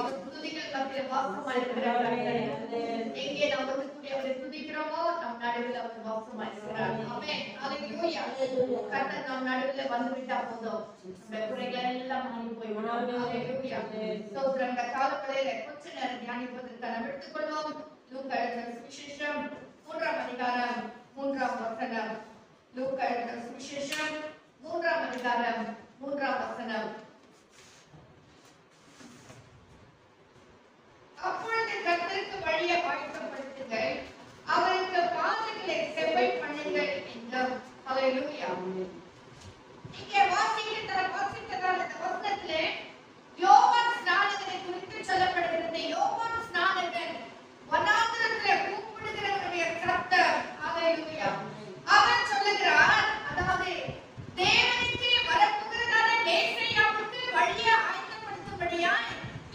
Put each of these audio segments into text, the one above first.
அவர் துதிகள் மத்தியில வாசமாயிருக்கிறார். எங்கே நாம் அவரை துதிக்கிறோமோ நம் நடுவில் அவர் வாசமாயிருக்கிறார். ஆமென். ஹalleluya. கர்த்தர் நம் நடுவில் வந்து விட்டா போதும், நம்ம குறைகள் எல்லாம் மாறி போய்விடும். ஹalleluya. ஸ்தோத்திரம். இந்த காலவெளியில கொஞ்ச நேரம் தியானிப்பதற்கு நாம் எடுத்துக்கொள்வோம். லூக்கா எழுதின சுவிசேஷம் 3ஆம் அதிகாரம் 3ஆம் வசனம். லூக்கா எழுதின சுவிசேஷம் 3ஆம் அதிகாரம் 3ஆம் வசனம். அப்பொழுது கர்த்தருக்கு வழியை ஆயத்தப்படுத்துங்கள், அவருக்கு பாதைகளை செவ்வை பண்ணுங்கள் என்றும். ஹalleluya. இங்கே வாசித்ததால் இந்த வசனத்திலே யோவான் ஸ்நானகனை குறித்து சொல்லப்படுகிறது. யோவான் ஸ்நானகன் வனாந்திரத்திலே கூப்பிடுகிறவருடைய சத்தம். ஹalleluya. அவர் சொல்லுகிறார், அதாவது தேவனுக்கு வரப்போகிறதான மேசியாவுக்கு வழியை ஆயத்தப்படுத்தும்படியாய்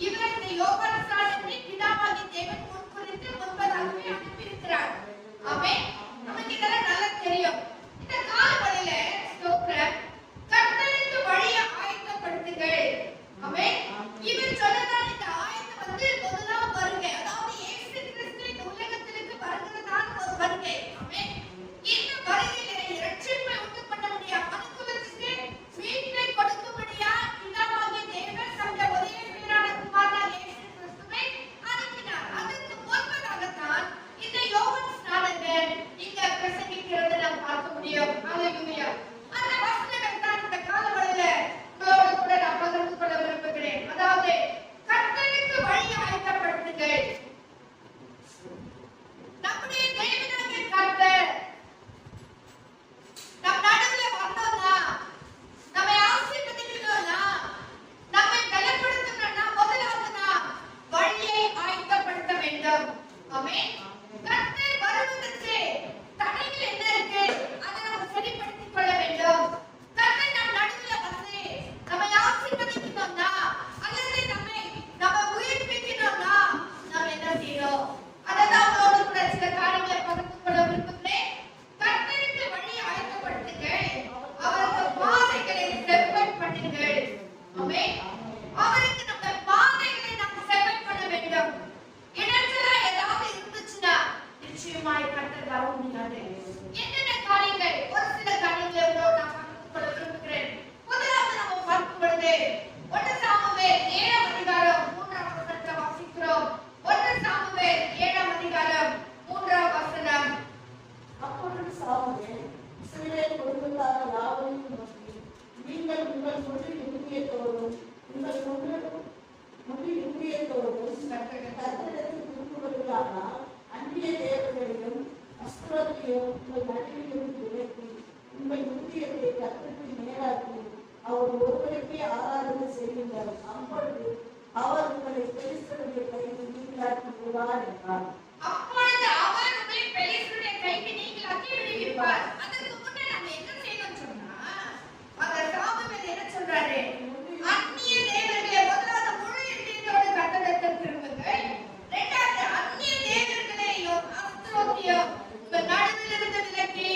இவர் இந்த யோவான் ஸ்நானகனை பிதாவாகிய தேவன் முன்குறித்து முன்பதாகவே அனுப்பியிருக்கிறார். ஆமென். நமக்கு இதெல்லாம் நல்லா தெரியும். இந்த காலவெளியில ஸ்தோத்திரம், கர்த்தருக்கு வழியை ஆயத்தப்படுத்துங்கள். ஆமென். இவர் சொன்னதான இந்த ஆயத்தம் முதலாம் வருகை, அதாவது இயேசு கிறிஸ்து இந்த உலகத்திற்கு வருகிறதான ஒரு வருகை. ஆமென். இந்த வருகையிலே இரட்சிப்பை உண்டு பண்ண முடியாது, மனுக்குலத்துக்கு மீட்பை கொடுக்கும்படியா பிதாவாகிய தேவன் தம்முடைய ஒரே பேரான குமாரனாகிய இயேசு கிறிஸ்துவை அனுப்பினார். அதற்கு முன்பதாகத்தான் இந்த யோவான் ஸ்நானகன் இங்க பிரசங்கிக்கிறதை நாம் பார்க்க முடியும். ஹalleluya. அந்த வசனம் தான் இந்த காலவெளியில உங்களோடு கூட நான் பகிர்ந்து கொள்ள விரும்புகிறேன். அதாவது கர்த்தருக்கு வழியை ஆயத்தப்படுத்துங்கள். நம்முடைய தேவனாகிய கர்த்தர் நம் நடுவுல வந்தோம்னா, நம்மை ஆசீர்வதிக்கணும்னா, நம்மை பலப்படுத்தணும்னா, முதலாவது வழியை ஆயத்தப்படுத்த வேண்டும். ஆமென். கர்த்தர் வருவதற்கு தடைகள் என்ன இருக்கு, அதை நாம் சரிப்படுத்திக் கொள்ள வேண்டும். கர்த்தர் நம் நடுவுல வந்து நம்மை ஆசீர்வதிக்கணும்னா, அல்லது நம்ம உயிர்ப்பிக்கணும்னா நாம் என்ன செய்யணும்? அதான் உங்களோடு கூட சில காரியங்களை பகிர்ந்து கொள்ள விரும்புகிறேன். கர்த்தருக்கு வழியை ஆயத்தப்படுத்துங்கள், அவருக்கு பாதைகளை செவ்வை பண்ணுங்கள். ஆமென். அவருக்கு நம்ம பாதைகளை நாம் செவ்வை பண்ண வேண்டும். இடத்துல ஏதாவது இருந்துச்சுன்னா நிச்சயமாய் கர்த்தர் வர முடியாது. என்னென்ன காரியங்கள், ஒரு சில காரியங்களை உங்களோடு நான் பகிர்ந்து கொள்ள விரும்புகிறேன். முதலாவது நம்ம பார்க்கும் பொழுது 1 சாமுவேல் 7ஆம் அதிகாரம் 3ஆம் வசனத்தை வாசிக்கிறோம். 1 சாமுவேல் 7ஆம் அதிகாரம் 3ஆம் வசனம். அப்பொழுது சாமுவேல் இஸ்ரவேல் குடும்பத்தார் யாவரையும் நோக்கி, நீங்கள் உங்கள் முழு இருதயத்தோடும் உங்கள் முழு இருதயத்தோடும் கர்த்தரிடத்தில் திரும்புவீர்களானால் அந்நிய தேவர்களையும் அஸ்திரத்தையும் உங்கள் நடுவிலிருந்து விலக்கி உங்கள் இருதயத்தை கர்த்தருக்கு நேராக்கி அவர் ஒருவருக்கே ஆராதனை செய்யுங்கள். அப்பொழுது அவர் உங்களை பெலிஸ்தருடைய கையில் நீங்களாக்கி விடுவார் என்றார். அப்பொழுது அவர் உங்களை பெலிஸ்தருடைய கைக்கு நீங்களாக்கி விடுவிப்பார். அதற்கு முன்னே நம்ம என்ன செய்யணும்னு சொன்னா, அந்த சாமுவேல் என்ன சொல்றாரு? அந்நிய தேவர்களே, முதலாவது முழு இருதயத்தோடு கர்த்தரிடத்தில் திரும்புங்கள். இரண்டாவது, அந்நிய தேவர்களையும் அஸ்திரோத்தையும் உங்கள் நடுவிலிருந்து விலக்கி.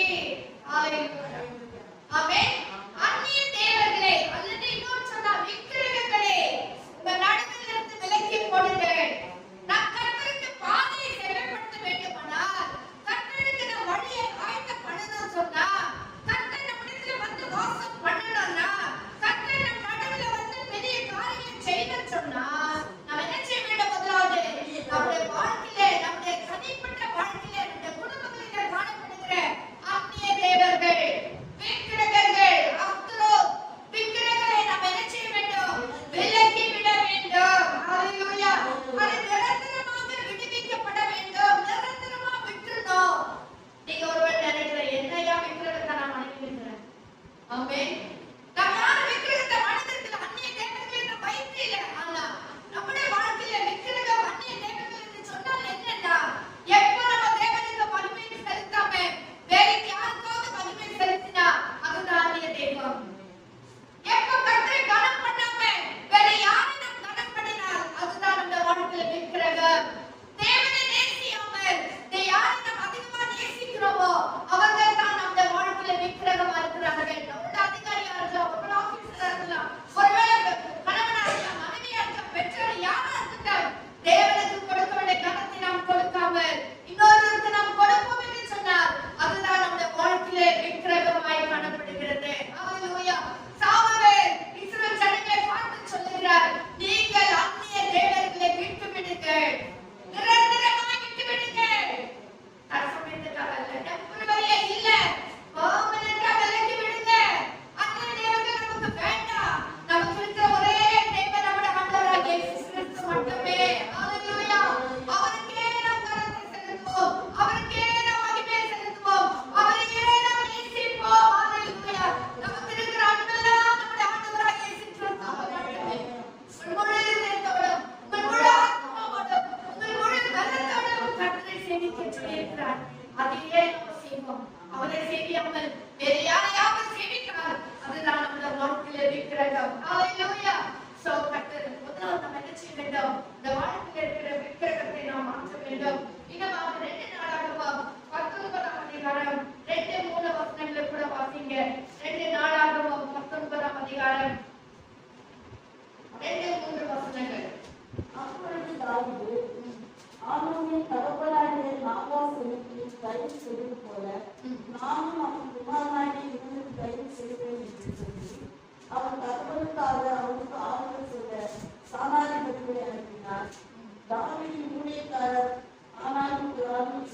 ஹalleluya. ஆமென். அந்நிய தேவர்களே, அல்லது இன்னொரு சொன்னா விக்கிரகங்களே, உங்கள் நடுவிலிருந்து விலக்கி போடுங்கள். நம் கர்த்தருக்கு பாதையை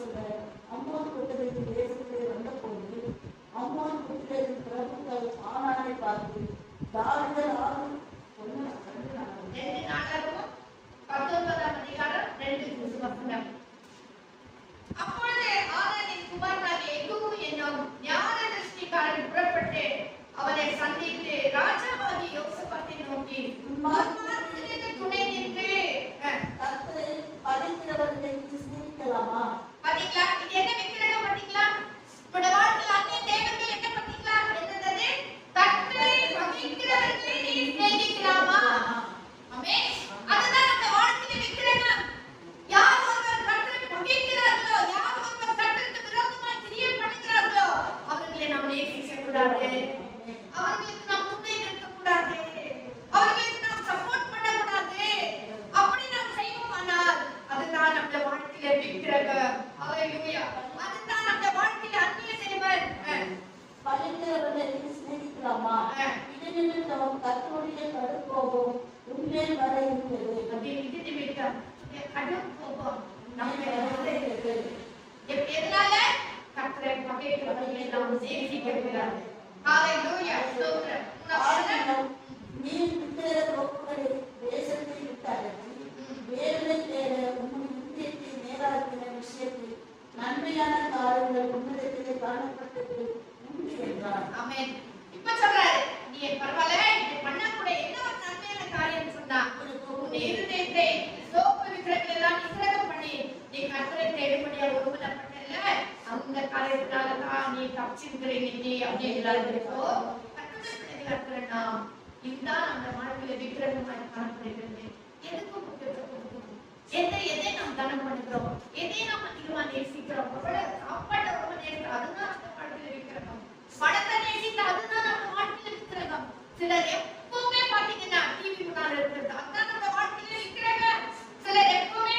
சொல்ல அம்மோன் புத்திரரின் தேசத்திலே வந்தபோது அம்மோன் புத்திரரின் பிரபுக்கள் ஆனானை பார்த்து தாவீது ஆகும் அப்பொழுது ஆதானின் குமாரனாகிய யெகூ என்னும் ஞான திருஷ்டிக்காரன் புறப்பட்டு அவனை சந்தித்து ராஜாவாகிய யோசபாத்தை நோக்கி உன்மார்க்கத்திற்கு துணை நின்று கர்த்தரை படைக்கிறவர்களை சிந்திக்கலாமா? பாத்தீங்களா? இது என்ன விக்கிரகம் பாத்தீங்களா? உன்னோட வாழ்க்கையில அன்னைய தேவர்கள் என்ன பாத்தீங்களா? என்னது? கர்த்தரை பகைக்கிறவர்களை நீ சிநேகிக்கலாமா? ஆமென். அதுதான் நம்ம வாழ்க்கையில விக்கிரகம். யார் ஒருவர் கர்த்தரை பகைக்கிறார்களோ, யார் ஒருவர் கர்த்தருக்கு விரோதமாய் கிரியை பண்ணுகிறார்களோ, அவர்களை நாம் நேசிக்க கூடாது. அவர்களுக்கு நாம் துணை நிற்க கூடாது. அவர்களுக்கு நாம் சப்போர்ட் பண்ண கூடாது. அப்படி நாம் செய்வோமானால் அதுதான் நம்ம வாழ்க்கையில விக்கிரகம். ஹalleluya. அதுதான் நம்ம வாழ்க்கையில அந்நிய தேவன். படைக்கிறவர்களை சிநேகிக்கலாமா? இது நிமித்தம் கர்த்தருடைய கடுங்கோபம் உன்மேல் வர இருக்கிறது. அப்படி இது நிமித்தம் கடும் கோபம் நம்ம மேல இருக்கிறது. எதனால? கர்த்தரை பகைக்கிறவர்களை நாம் நேசிக்க கூடாது. ஹalleluya. ஸ்தோத்திரம். ஆகிலும் நீ புத்திர பிரபுக்களை தேசத்தை விட்டார்கள். வேலை தேட உன்னுடைய இந்தியத்தை நேராக்கின விஷயத்தில் நன்மையான காரியங்கள் உன்னிடத்திலே காணப்பட்டது உண்டு என்றார். ஆமென். இப்ப சொல்றாரு, நீ பரவாயில்ல, இது பண்ண கூட என்ன ஒரு நன்மையான காரியம் சொன்னா, உன் இருதயத்தை சோப்பு விக்கிரகங்கள் எல்லாம் நிக்கிரகம் பண்ணி நீ கர்த்தரை தேடும்படியா ஒருமனப்பட்டல்ல, அந்த காரியத்தினால தான் நீ தப்பிச்சிருக்கிற இன்னைக்கு அப்படின்னு எல்லாரும் இருக்கோ. கர்த்தருடைய பிள்ளைகளா இருக்கிற நாம் இதுதான் நம்ம வாழ்க்கையில விக்கிரகமாய் காணப்படுகிறது. எதுக்கு முக்கியத்துவம் கொடுக்கணும்? எதை நாம் தானம் பண்ணுகிறோம், எதை நாம் அதிகமா நேசிக்கிறோம், சாப்பாட்டை ரொம்ப நேசிக்கிறோம், அதுதான் நம்ம வாழ்க்கையில விக்கிரகம். படத்தை நேசித்தா அதுதான் நம்ம வாழ்க்கையில விக்கிரகம். சிலர் எப்பவுமே பாத்தீங்கன்னா டிவி முன்னால இருக்கிறது, அதான் நம்ம வாழ்க்கையில விக்கிரகம். சிலர் எப்பவுமே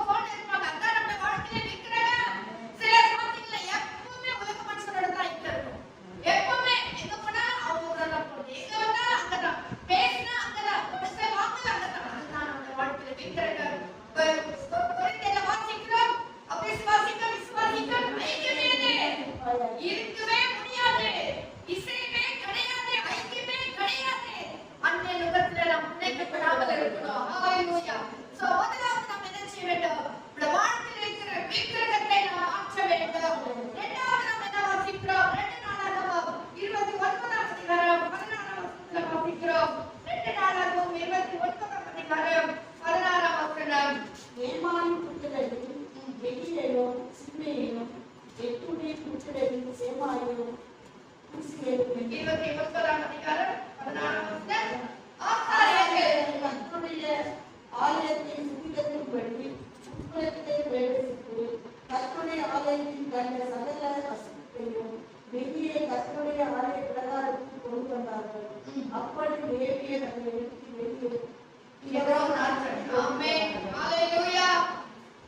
போன் இருப்பாங்க, அதான் நம்ம வாழ்க்கையில விக்கிரகம். சிலர் பாத்தீங்கன்னா எப்பவுமே உலக மனுஷனோட தான் இருக்கும். எப்பவுமே எங்க போனா அவங்க தான் போகுது, எங்க வந்தாலும் அங்கதான், பேசினா அங்கதான், கொடுத்த வாங்கல அங்கதான். அதுதான் நம்ம வாழ்க்கையில விக்கிரகம். குறைந்தல வாசிக்கிறோம், அவிசுவாசிக்க விசுவாசிக்க இருக்கவே முடியாது. இசைவே கிடையாது, ஐக்கியமே கிடையாது. அந்த யுகத்துல நாம் முன்னைக்கப்படாமல் இருக்கணும். ஹalleluya. சோ முதலாவது நாம் என்ன செய்ய வேண்டும்? நம்ம வாழ்க்கையில் இருக்கிற விக்கிரகத்தை நாம் மாற்ற வேண்டும். இரண்டாவது நாம் என்ன வாசிக்கிறோம்? 2 நாளாகமம் 29ஆம் அதிகாரம் 16ஆம் வசனத்துல வாசிக்கிறோம். 2 நாளாகமம் 29ஆம் அதிகாரம் 16ஆம் வசனம். ஏமானின் புத்திரரில் எகிலேயும் சிம்மையையும் எத்துடைய புத்திரரில் சேமாயையும் ஊசியையும் 29ஆம் அதிகாரம் 16ஆம் வசனம். ஆசாரியர்கள் கர்த்தருடைய ஆலயத்தின் சுத்திகரிக்கும்படி உட்புறத்திலே பிரவேசித்து கர்த்தருடைய ஆலயத்தின் கண்ட சகல அசுத்தத்தையும் வெளியே கர்த்தருடைய ஆலய பிரகாரத்தில் கொண்டு வந்தார்கள். அப்படி லேவியர் அதை எடுத்து வெளியே எவ்வளவு நாட்கள். ஆமென். ஹalleluya.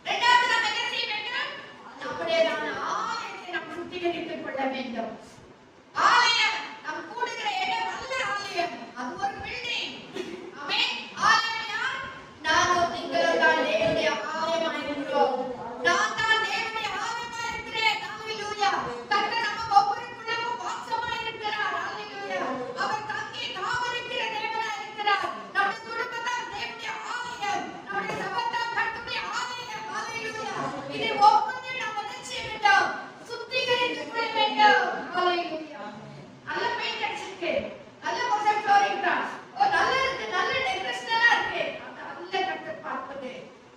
இரண்டாவது நாம் என்ன செய்ய வேண்டும்? நம்முடையதான ஆலயத்தை நாம் சுத்திகரித்துக் கொள்ள வேண்டும். ஆலயம் நாம் கூடுகிற இடம் அல்ல ஆலயம், அது ஒரு பில்டிங். ஆமென். ஆலயம் யார்? நானும் நீங்களும் தான் தேவனுடைய ஆலயமாய் இருக்கிறோம். நான் தான் தேவனுடைய ஆலயமாய் இருக்கிறேன். ஹalleluya. கர்த்தர் நம்ம ஒவ்வொருவருக்குள்ளும் வாசமாய் இருக்கிறார். ஹalleluya. அவர் தங்கி தாமரிக்கிற தேவனாய் இருக்கிறார். நம்முடைய குடும்பம் தான் தேவனுடைய ஆலயம். நம்முடைய சபை தான் கர்த்தருடைய ஆலயம். ஹalleluya. இதை ஒவ்வொன்றையும் நாம் என்ன செய்ய வேண்டும்? சுத்திகரித்துக் கொள்ள வேண்டும். ஹalleluya. நல்ல பெயிண்ட் அடிச்சிருக்கு, நல்ல மொசைக் ஃப்ளோரிங் தான், நல்ல இருக்கு, நல்ல டெக்கரேஷனா இருக்கு. அந்த நல்ல கர்த்தர் பார்ப்பது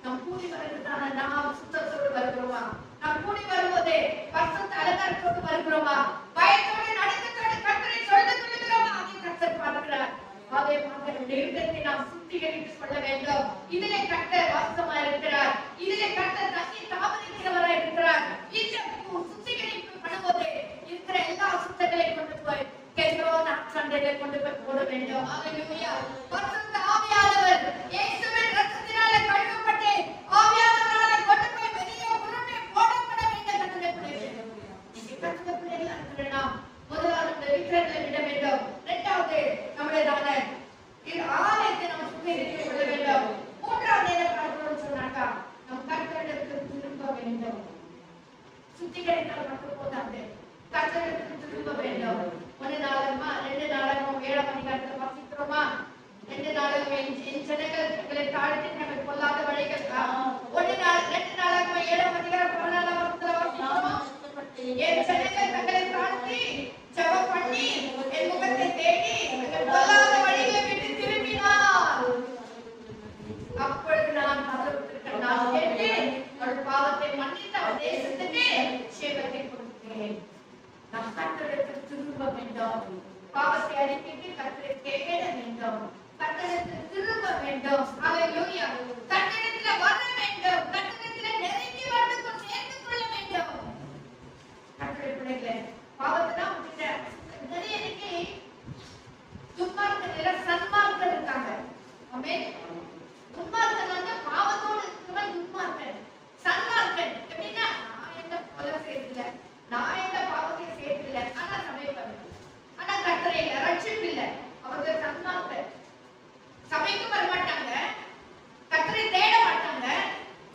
நாம் கூடி வருகிறதான நாம் சுத்தத்தோடு வருகிறோமா? நாம் கூடி வரும்போது பரிசுத்த அலங்காரத்தோடு வருகிறோமா? பயத்தோடு நடுக்கத்தோடு கர்த்தரை தொழுது கொள்கிறோமா? அதை கர்த்தர் பார்க்கிறார். அதே மாதிரி நம்முடைய இருதயத்தை நாம் சுத்திகரித்துக் கொள்ள வேண்டும். இதிலே கர்த்தர் வாசமா இருக்கிறார். இதிலே கர்த்தர் தங்கி தாமரிக்கிறவராய் இருக்கிறார். இந்த சுத்திகரிப்பு பண்ணும்போது இருக்கிற எல்லா சுத்தங்களையும் கொண்டு போய் கெத்ரோன் சண்டையில கொண்டு போய் போட வேண்டும். ஹalleluya. பரிசுத்த ஆவியானவர் இயேசுவின் இரத்தத்தினால கழுவப்பட்டு ஆவியானவரால கொண்டு போய் வெளியே உடனே போடப்பட வேண்டும். கர்த்தருடைய பிள்ளைகளே, நீங்க கர்த்தருடைய பிள்ளைகளா இருக்கிற நாம் முதலாவது இந்த விக்கிரகங்களை விட வேண்டும். இரண்டாவது நம்முடையதான ஆலயத்தை நாம் சுத்திகரித்துக் கொள்ள வேண்டும். மூன்றாவது என்ன பார்க்கிறோம்னு சொன்னாக்கா அவள் பாவத்தை மன்னித்து அவள் தேசத்துக்கு சேவத்தை கொடுத்தேன். நாம் கர்த்தரிடத்தில் திரும்ப வேண்டும். பாவத்தை அறிக்கைக்கு கர்த்தரை தேட வேண்டும். கர்த்தரிடத்தில் திரும்ப வேண்டும். ஹல்லேலூயா. கர்த்தரிடத்தில் வர வேண்டும். கர்த்தரிடத்தில் நெருங்கி வந்து சேர்ந்து கொள்ள வேண்டும். கர்த்தருடைய பிள்ளைகளே, பாவத்தை தான் விட்டுட்டேன். நிறைய இன்னைக்கு துன்மார்க்கர் இல்ல, சன்மார்க்கர் இருக்காங்க. ஆமென். துன்மார்க்கர் வந்து பாவத்தோடு இருக்கிறவன் துன்மார்க்கன். சன்மார்க்கன் எப்படின்னா, நான் எந்த கொலை செய்யல, நான் எந்த பாவத்தையும் செய்யல, ஆனா சமயப்பேன், ஆனா கர்த்தரை இல்ல, ரட்சிப்பு இல்ல, அவர்கள் சன்மார்க்கர். சபைக்கு வர மாட்டாங்க, கர்த்தரை தேட மாட்டாங்க,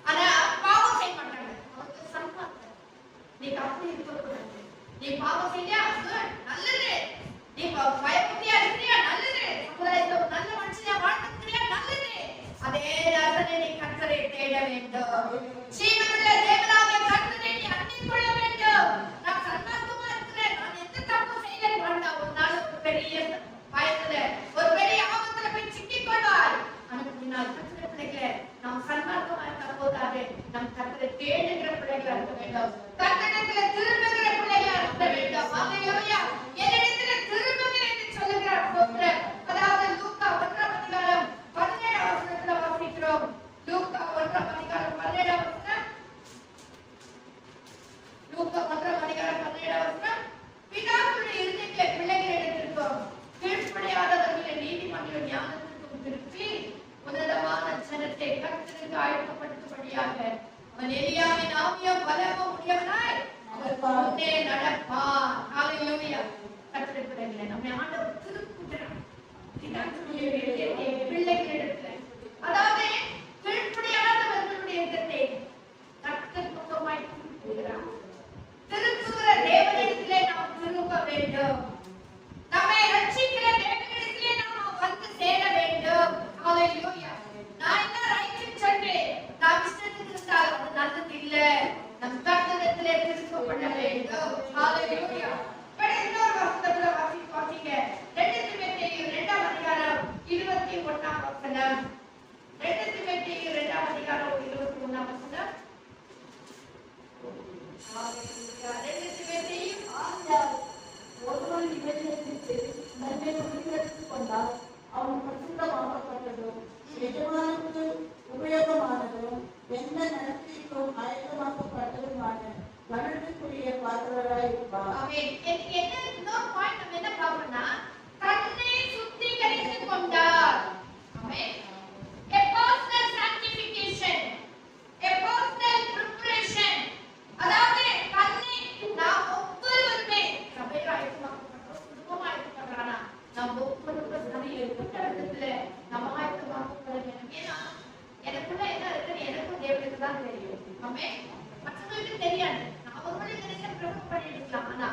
ஆனா பாவம் செய்ய மாட்டாங்க, அவர்கள் சன்மார்க்கர். நீ அப்படி இருக்கக்கூடாது. நீ பாவம் செய்யா நல்லது, நீ பயபக்தியா இருக்கிறியா நல்லது, சமுதாயத்துல ஒரு நல்ல மனுஷனா வாழ்ந்துக்கிறியா நல்லது. அதே நேரத்துல நீ கர்த்தரை தேட வேண்டும். ஜீவனுள்ள தேவனாகிய கர்த்தரை நீ அண்டிக் கொள்ள வேண்டும். நான் சன்மார்க்கமா இருக்கிறேன், நான் எந்த தப்பும் செய்யல வேண்டாம். ஒரு நாள் ஒரு பெரிய பயத்துல ஒரு பெரிய ஆபத்துல போய் சிக்கிக் கொள்வாய். ஆனால் கர்த்தரை பிள்ளைகளே, நாம் சன்மார்க்கமா இருக்க போதாது, நம் கர்த்தரை தேடுகிற பிள்ளைகளா இருக்க வேண்டும். கர்த்தரிடத்துல திரும்புகிற பிள்ளைகளா இருக்க வேண்டும். ஹல்லேலூயா. என்னிடத்துல திரும்புகிற என்று சொல்லுகிறார் போதர். அதாவது லூக்கா 1ஆம் அதிகாரம் 17ஆம் வசனத்துல வாசிக்கிறோம். லூக்கா 1ஆம் அதிகாரம் 17ஆம் வசனம். லூக்கா 1ஆம் அதிகாரம் 17ஆம் வசனம். பிதாக்களுடைய இருதயத்தை பிள்ளைகளிடத்திற்கும் கீழ்ப்படியாதவர்களை நீதிமன்றம் ஞானத்திற்கும் திருப்பி உன்னதமான ஜனத்தை கர்த்தருக்கு ஆயத்தப்படுத்தும்படியாக அவன் எலியாவின் ஆவியும் பலமும் உடையவனாய் அவர் முன்னே நடப்பான். ஹல்லேலூயா. கர்த்தருடைய பிள்ளைகளே, நம்மை ஆண்டவர் திருப்புகிறார். பிதாக்களுடைய இருதயத்தை பிள்ளைகளிடத்துல, அதாவது கீழ்ப்படியாதவர்களுடைய இருதயத்தை கர்த்தர் பக்கமாய் திருப்புகிறார். திருப்புகிற தேவனிடத்திலே நாம் திரும்ப வேண்டும். நம்மை ரட்சிக்கிற தேவனிடத்திலே நாம் வந்து சேர வேண்டும். ஹல்லேலூயா. நான் என்ன ரைட் சொல்றேன், நான் இஷ்டத்துக்கு இருந்தால் அது நல்லது இல்ல. நம் கர்த்தரிடத்திலே திரும்பப்பட வேண்டும். ஹல்லேலூயா. இன்னொரு வசனத்துல வாசிங்க. 2 தீமோத்தேயு 2ஆம் அதிகாரம் 21ஆம் வசனம். 2 தீமோத்தேயு 2ஆம் அதிகாரம் 21ஆம் வசனம். ஹல்லேலூயா. 2 தீமோத்தேயு ஒருவன் இவைகளுக்கு நன்மை குறிப்பிட்டுக் கொண்டால் அவன் பரிசுத்தமாக்கப்பட்டதும் எஜமானுக்கு உபயோகமானதும் எந்த நன்மைக்கும் ஆயத்தமாக்கப்பட்டதுமான கனத்துக்குரிய பாத்திரராய் இருப்பார். ஆமென். என்ன இன்னொரு பாயிண்ட் நம்ம என்ன பார்க்கணும்னா, தன்னை சுத்திகரித்துக் கொண்டார். ஆமென். A personal sanctification, a personal preparation. அதாவது தன்னை நாம் ஒவ்வொருவருமே சபையில் ஆயத்தமாக்கப்பட்டோம், குடும்பமாக ஆயத்தப்படுறானா, நாம் ஒவ்வொருவரும் சபையில் கூட்டத்தில் நம்ம ஆயத்தமாக்கப்பட வேண்டும். ஏன்னா எனக்குள்ள என்ன இருக்குன்னு எனக்கும் தேவனுக்கு தான் தெரியும். ஆமென். மற்றவங்களுக்கு தெரியாது. நான் ஒருவருக்கு நினைச்ச பிரபலம் பண்ணிருக்கலாம், ஆனா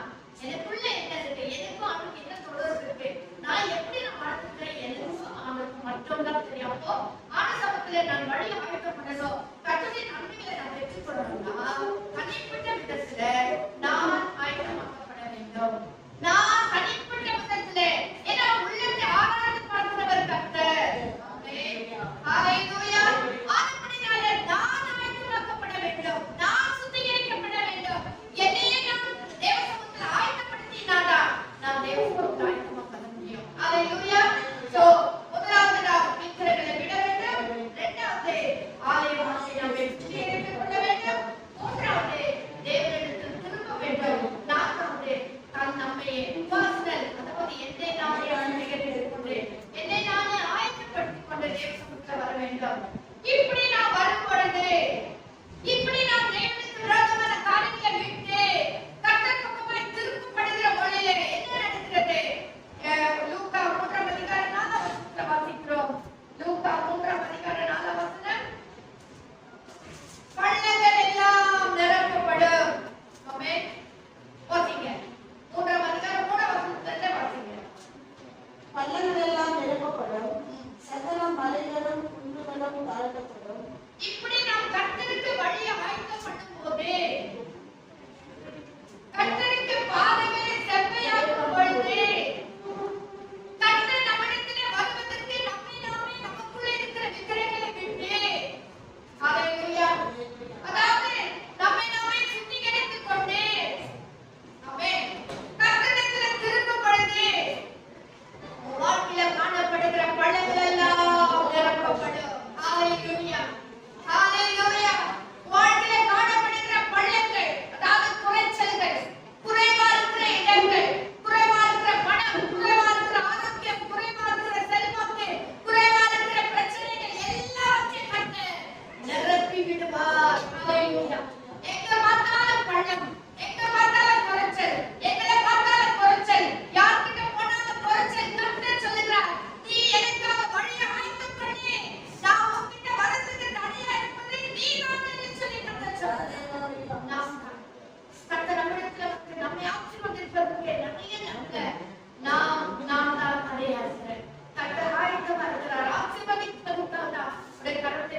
எனக்குள்ள என்ன இருக்கு, எனக்கும் அவனுக்கு என்ன தொடர்பு இருக்கு, நான் எப்படி நான் வாழ்ந்துக்கிறேன், எனக்கும் அவனுக்கு மட்டும்தான் தெரியும். அப்போ ஆனசமத்துல நான் வழி ஆயத்தம் பண்ணணும், கர்த்தருடைய நன்மைகளை நான் பெற்றுக்கொள்ளணும்னா தனிப்பட்ட விதத்துல நான் ஆயத்தமாக்கப்பட வேண்டும். நான் தனிப்பட்ட விதத்துல ஏன்னா உள்ளத்தை ஆராய்ந்து பார்க்கிறவர் கர்த்தர். ஹல்லேலூயா. ஆனபடினாலே நான் ஆயத்தமாக்கப்பட வேண்டும், நான் சுத்திகரிக்கப்பட வேண்டும். என்னையே நான் தேவ சமூகத்தில் ஆயத்தப்படுத்தினாதான் நான் தேவ சமூகத்தில் ஆயத்தமாக்கப்பட முடியும். ஹல்லேலூயா. சோ முதலாவது நாம் விக்கிரகங்களை விட வேண்டும், இரண்டாவது ஆலயமாகிய நம்மை சுத்திகரித்துக் கொள்ள வேண்டும், மூன்றாவது தேவனிடத்தில் திரும்ப வேண்டும், நான்காவது தான் நம்மை பர்சனல், அதாவது என்னை நானே சுத்திகரித்துக் கொண்டு என்னை நானே ஆயத்தப்படுத்திக் கொண்டு தேவ சமூகத்தில் வர வேண்டும். இப்படி நாம் வரும் பொழுது, இப்படி நாம் தேவனுக்கு விரோதமான காரியங்களை விட்டு கர்த்தர் பக்கமாய் திரும்பப்படுகிற பொழுது என்ன நடக்கிறது? லூக்கா 3ஆம் அதிகாரம் 4ஆம் வசனத்துல வாசிக்கிறோம். லூக்கா 3ஆம் அதிகாரம் 4ஆம் வசனம். பள்ளங்கள் எல்லாம் நிரப்பப்படும். ஆமென். வாசிங்க. 3ஆம் அதிகாரம் 3ஆம் வசனத்துல வாசிங்க. பள்ளங்கள் எல்லாம் நிரப்பப்படும், சகல மலைகளும் குன்றுகளும் தாழ்த்தப்படும். இப்படி நாம் கர்த்தருக்கு வழியை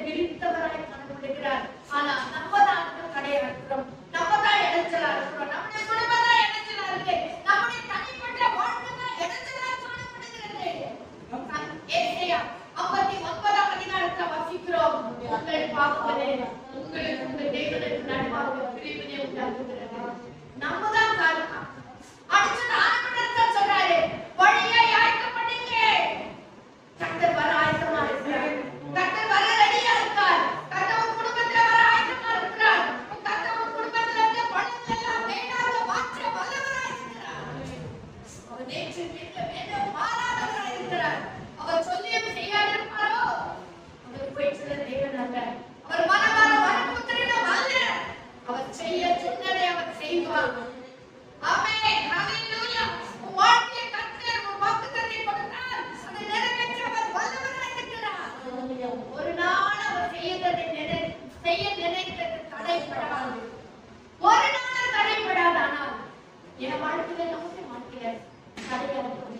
விரித்தவராய் காணப்படுகிறார். ஆனா நம்ம தான் தடையா இருக்கிறோம், நம்ம தான் இடைஞ்சலா இருக்கிறோம், நம்முடைய குடும்பம் தான் இடைஞ்சலா இருக்கு, நம்முடைய தனிப்பட்ட வாழ்க்கை தான் இடைஞ்சலா காணப்படுகிறது. ஏசாயா 59ஆம் அதிகாரத்துல வாசிக்கிறோம், உங்கள் பாவங்களே உங்களுக்கு உங்கள் தேவனுக்கு நடுவாக பிரிவினை உண்டாக்குகிறது. நம்ம தான் காரணம். அடுத்து ஆண்டவர் சொல்றாரு, வழியை ஆயத்தம் பண்ணுங்க. கர்த்தர் வர ஆயத்தமா இருக்கிறார், கர்த்தர் வர ரெடியா இருக்கார், கர்த்தர் உன் குடும்பத்துல வர ஆயத்தமா இருக்கிறார், கர்த்தர் உன் குடும்பத்துல இருந்த பணங்கள் எல்லாம் மேலாக மாற்ற வல்லவராய் இருக்கிறார். அவர் நேற்று வீட்டுல வேண்டாம் மாறாதவராய் இருக்கிறார். அவர் சொல்லியும் செய்யாதிருப்பாரோ? அவர் போய் சொல்ல தேவன் அல்ல, அவர் மனமாற மனப்புத்திரனும் அல்ல, அவர் செய்ய சொன்னதை அவர் செய்வார். ஆமென், ஹalleluya. உன் வாழ்க்கையை கர்த்தர் ஒரு வாக்குத்தத்தத்தை கொடுத்தார், அதை நிறைவேற்ற அவர் வல்லவராய் இருக்கிறார். ஒரு நாள் அவர் செய்ய நினைத்தது தடைப்படாது, ஒரு நாள் தடைப்படாது. ஆனால் என் வாழ்க்கையில நமக்கு மாற்றிய தடையா இருப்பது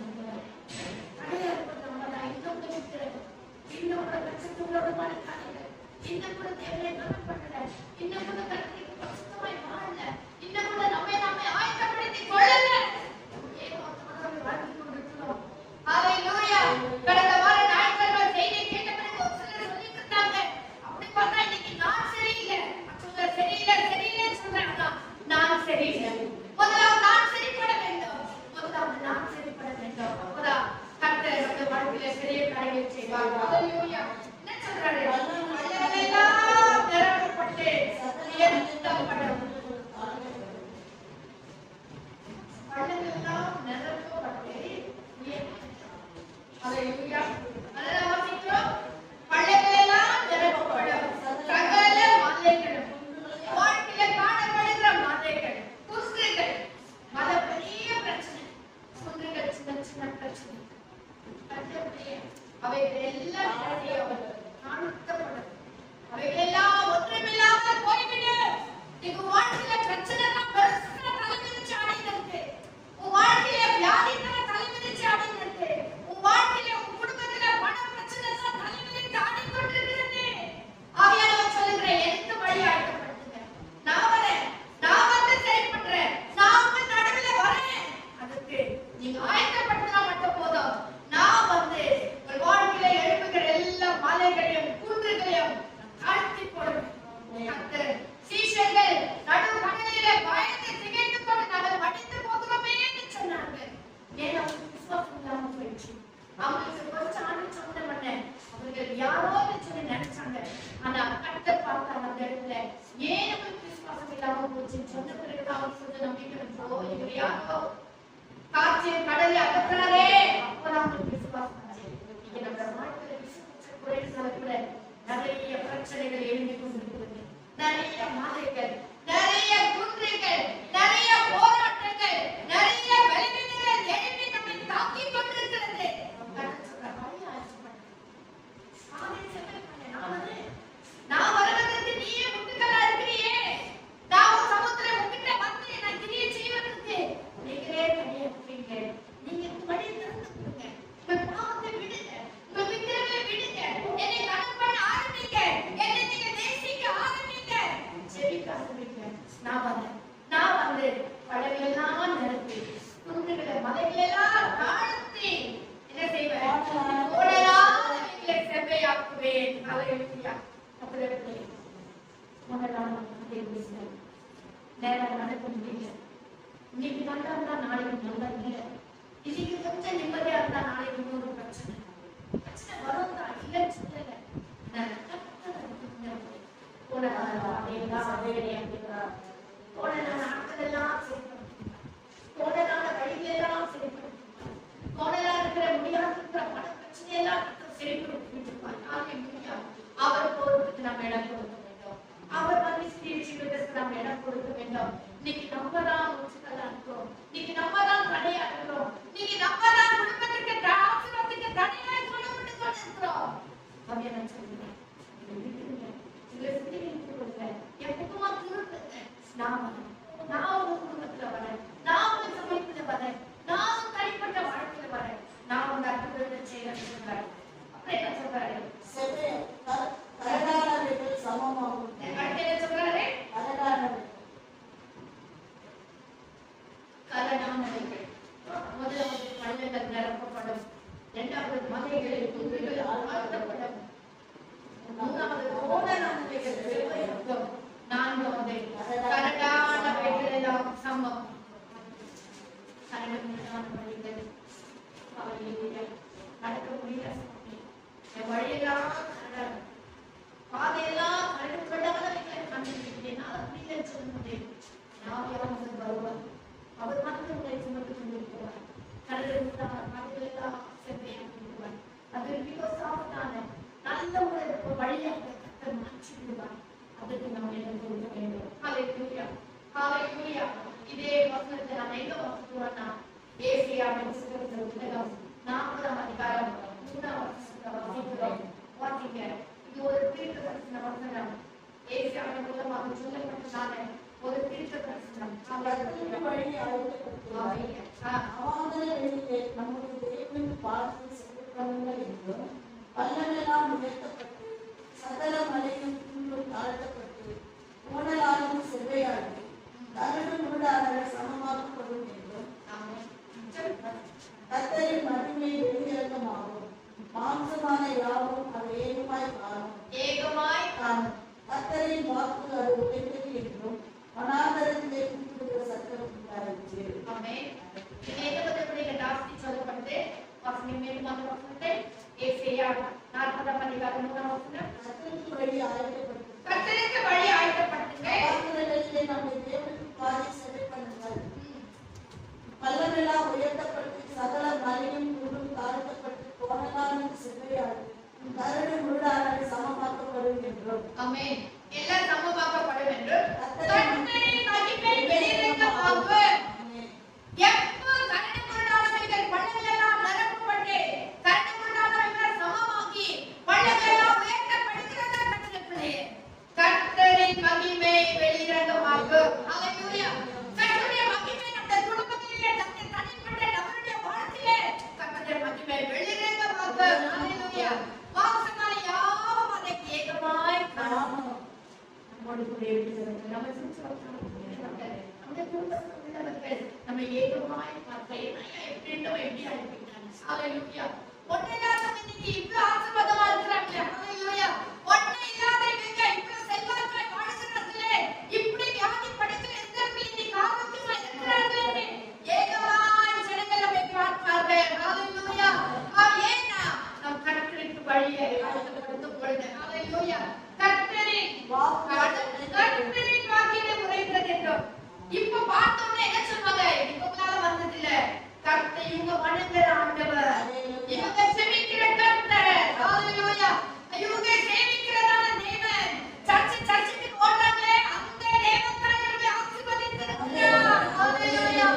நம்ம தான். இன்னும் கூட இருக்கிறது, இன்னும் கூட கஷ்டத்தோட மனக்காரர்கள், இன்னும் கூட தேவையை கவனப்படல, இன்னும் கூட கருத்துக்கு கஷ்டமாய் வாழல, இன்னும் கூட நம்மை ஆயத்தப்படுத்திக் கொள்ளல. ஏன் வாழ்க்கை கொண்டிருக்கிறோம்? ஹalleluya. கடந்த வார ஞாயிற்றுக்கிழமை செய்தி கேட்ட பிறகு ஒரு சிலர் சொல்லிட்டு இருந்தாங்க, அப்படி பார்த்தா இன்னைக்கு நான் சரியில்லை, மற்றவங்க சரியில்லைன்னு சொல்றாங்க. நான் சரியில்லை. முதலாவது நான் சரிப்பட வேண்டும், முதலாவது நான் சரிப்பட வேண்டும். அப்பதான் கர்த்தர் நம்ம வாழ்க்கையில பெரிய காரியங்களை செய்வார். ஹalleluya. என்ன சொல்றாரு? எல்லாம் நிரப்பப்பட்டு உயர்த்தப்படும். பள்ளமெல்லாம் நிரப்பப்பட்டு ஹalleluya. அதெல்லாம் வாசிக்கிறோம். பள்ளமெல்லாம் நிரப்பப்படும், சகல மலைகளும், வாழ்க்கையில காணப்படுகிற மலைகள், குன்றுகள், மலை பெரிய பிரச்சனை, குன்றுகள் சின்ன சின்ன பிரச்சனை, அவைகள் எல்லாம் காணப்படும், அவைகள் எல்லாம் ஒன்றுமில்லாமல் போய்விடும். நீங்க வாழ்க்கையில பிரச்சனை தான் பெருசா தலைவிரிச்சு ஆடிட்டு இருக்கு, உன் வாழ்க்கையில வியாதி தான் தலைவிரிச்சு ஆடிட்டு இருக்கு, உன் வாழ்க்கையில உன் குடும்பத்துல பண பிரச்சனை தான் தலைவிரிச்சு ஆடிக்கொண்டிருக்கிறது. ஆவியானவர் சொல்லுகிறேன், எனக்கு வழி ஆயத்தப்படுத்துங்க, நான் வரேன், நான் வந்து செயல்படுறேன், நான் உங்க நடுவுல வரேன். அதுக்கு நீங்க ஆயத்தப்படுத்தினா மட்டும் போதும். நான் வந்து உங்கள் வாழ்க்கையில எழுப்புகிற எல்லா மலைகளையும் குன்றுகளையும் தாழ்த்தி போடுவேன். கர்த்தர் சீஷர்கள் நடு கடலிலே பயந்து திகைத்து கொண்டு நாங்கள் மடிந்து போகிறோமே என்று சொன்னாங்க. ஏன்னா விசுவாசம் இல்லாம போயிடுச்சு. அவங்களுக்கு கொஞ்சம் ஆண்டு சொன்ன உடனே அவர்கள் யாரோன்னு சொல்லி நினைச்சாங்க. ஆனா கர்த்தர் பார்த்தாங்க அந்த இடத்துல, ஏன் அவங்களுக்கு விசுவாசம் இல்லாம போச்சுன்னு சொன்ன பிறகுதான் அவர் சொல்ல நம்பிக்கை வந்தோ, இவர் யாரோ காற்றின் கடலை அகற்றாரே, அப்பதான் அவங்களுக்கு விசுவாசம் ஆச்சு. இங்க நம்ம வாழ்க்கையில விசுவாசம் குறையிறதுனால கூட நிறைய பிரச்சனைகள் எழுதி கொண்டிருக்கிறது, நிறைய மாலைகள், நிறைய குன்றுகள், நிறைய போராட்டங்கள், நிறைய வெளிவினைகள் எழுப்பி நம்மை தாக்கிக் கொண்டிருக்கிறது. நான் வருவதற்கு நீயே முட்டுகளா இருக்கிறியே, நான் உன் சமுத்திரம் உங்ககிட்ட வந்து என்ன கிரியை செய்வதற்கு நீங்களே கையெழுப்பீங்க. நீங்க வழி திறந்துங்க, உங்கள் பாவத்தை விடுங்க, உங்கள் விக்கிரங்களை விடுங்க, என்னை கணக்கு பண்ண ஆரம்பிங்க, என்னை நீங்க நேசிக்க ஆரம்பிங்க, ஜெபிக்க ஆரம்பிங்க. நான் வந்து படங்களெல்லாம் நிரப்பி, குன்றுகளை மலைகளெல்லாம் தாழ்த்தி என்ன செய்வேன்? ஓடலாதவைகளை செவ்வையாக்குவேன். ஹalleluya. அப்படியே முதலாம் நேரம் நடக்க முடியல. இன்னைக்கு நல்லா இருந்தா நாளைக்கு நல்லா இல்லை, இன்னைக்கு கொஞ்சம் நிம்மதியா இருந்தா நாளைக்கு இன்னொரு பிரச்சனை வரும் தான், இல்லைன்னு சொல்லல. போன நாட்களெல்லாம் போனதான வழிகளெல்லாம் சரிப்படுத்திருப்பார், போனதா இருக்கிற முடியாத இருக்கிற பண பிரச்சனையெல்லாம் சரிப்படுத்திருப்பார். அவர் போறதுக்கு நம்ம இடம் கொடுக்க வேண்டும், அவர் வந்து ஜீவிதத்துக்கு நம்ம இடம் கொடுக்க வேண்டும். இன்னைக்கு நம்ம தான் முச்சுக்கலா இருக்கிறோம், இன்னைக்கு நம்ம தான் தடையா இருக்கிறோம், இன்னைக்கு நம்ம தான் குடும்பத்துக்கு ஆசீர்வாதத்துக்கு தடையா சொல்லப்பட்டு கொண்டிருக்கிறோம். அப்படி நான் சொல்லுங்க, உங்களை சுத்தி கொடுங்க, என் குடும்பம் திருடுங்க, நான் உங்க குடும்பத்துல வரேன், நான் உங்க சமயத்துல வரேன், நான் உங்க தனிப்பட்ட வாழ்க்கையில வரேன், நான் உங்க அற்புதத்தை செய்யறேன். அப்புறம் என்ன சொல்றாரு? இல்லை சொல்லும்போது யார் வருவார். அவர் மட்டும் உங்களை சுமந்து கொண்டிருக்கிறார். கடலெல்லாம் செவ்வையாக்குவார். அது மிக சாப்பிட்டான நல்ல ஒரு வழியாக மாற்றி விடுவார். அதுக்கு நாம் என்ன சொல்ல வேண்டும்? ஹல்லேலூயா, ஹல்லேலூயா. இதே வசனத்தை நாம் எங்க வாசிக்கிறோம்னா ஏசாயாவின் புத்தகம் 40ஆம் அதிகாரம் 3ஆம் வசனத்தை வாசிக்கிறோம். வாசிங்க. இது ஒரு தீர்க்கதரிசன வசனம். ஏசாயாவின் மூலமாக சொல்லப்பட்டதான ஒரு தீர்க்கதரிசனம். கர்த்தருடைய வழியை ஆயத்தப்படுத்துவார். அவாந்தர வெளியிலே நம்முடைய தேவனின் பாதத்தில் சென்று பண்ணுங்கள் என்றும், பள்ளமெல்லாம் உயர்த்தப்பட்டு சகல மலையும் குன்றும் தாழ்த்தப்பட்டு கோணலாலும் செவ்வையாகி கரடு முரடான சமமாக்கப்படும் என்றும், கர்த்தரின் மகிமை வெளியிறக்கமாகும். மாம்சமான யாவும் அது ஏகமாய் காணும். கர்த்தரின் வாக்கு அது உடைத்தது என்றும் வனாந்தரத்திலே கூப்பிடுகிற சத்தம் உண்டாயிற்று. ஆமென். வேதவசனத்திலே தாசி சொல்லப்பட்டது. வசனம் மேலுமாக வசனத்தை ஏசாயா 40ஆம் அதிகாரம் 3ஆம் வசனம். கர்த்தருக்கு வழி ஆயத்தப்படுத்துங்கள். கர்த்தருக்கு வழி ஆயத்தப்படுத்துங்கள். வாசல்களிலே நம்முடைய தேவனுக்கு பாதை செவை பண்ணுங்கள். பள்ளமெல்லாம் உயர்த்தப்பட்டு சகல மலையும் குன்றும் தாழ்த்தப்பட்டு கோணலான செவ்வையாகி கரடு முரடான சமமாக்கப்படும் என்றும். ஆமென். எல்லாம் சமமாக்கப்படும் என்று கர்த்தரின் மகிமை வெளியிறக்கமாகும். எப்போ கரடு முரடானவைகள் பள்ளங்களெல்லாம் நிரப்பப்பட்டு கரடு முரடானவைகள் சமமாகி பள்ளங்களெல்லாம் உயர்த்தப்படுகிறதா கர்த்தருக்குள்ளே கர்த்தரின் மகிமை வெளியிறக்கமாகும். ஹல்லேலூயா. கர்த்தருடைய மகிமை நம்முடைய குடும்பத்திலே நம்முடைய தனிப்பட்ட நம்முடைய வாழ்க்கையிலே கர்த்தருடைய மகிமை வெளியிறக்கமாகும். ஹல்லேலூயா. வாசமான யாவும் அதற்கு ஏகமாய் காணும். நம்மோடு கூட இருக்கிறவர்கள் நம்ம சுற்றுவட்டாரத்தில் நம்முடைய குடும்பத்தில் உள்ளவர்கள் நம்ம ஏகமாய் பார்க்க எப்படின்னு எப்படி அனுப்பிட்டாங்க. ஹல்லேலூயா. ஒண்ணு இல்லாதவங்க இன்னைக்கு இவ்வளவு ஆசீர்வாதமா இருக்கிறாங்களே. ஹல்லேலூயா. ஒண்ணு இல்லாதவங்க இவ்வளவு செல்வாக்காய் வாழ்கிறார்களே. இப்படி வியாதி படுத்து இருக்கிறவங்க இன்னைக்கு ஆரோக்கியமா இருக்கிறார்களே. ஏகமாய் ஜனங்கள் நம்மை பார்ப்பார்கள். ஹல்லேலூயா. ஏன்னா நம் கர்த்தருக்கு வழியை ஆயத்தப்படுத்தும் பொழுது ஹல்லேலூயா கர்த்தரின் வாக்கிலே உரைகிறது என்றும். இப்ப பார்த்தோம்னா என்ன சொல்வாங்க? இதுக்குள்ளால வந்தது இல்ல. கர்த்தர் இவங்க வணங்குற ஆண்டவர், இவங்க செபிக்கிற கர்த்தர். ஹல்லேலூயா. இவங்க சேவிக்கிறதான தேவன். சர்ச்சுக்கு ஓடுறாங்களே அந்த தேவன் தான் இவங்களை ஆசீர்வதித்திருக்கிறார். ஹல்லேலூயா.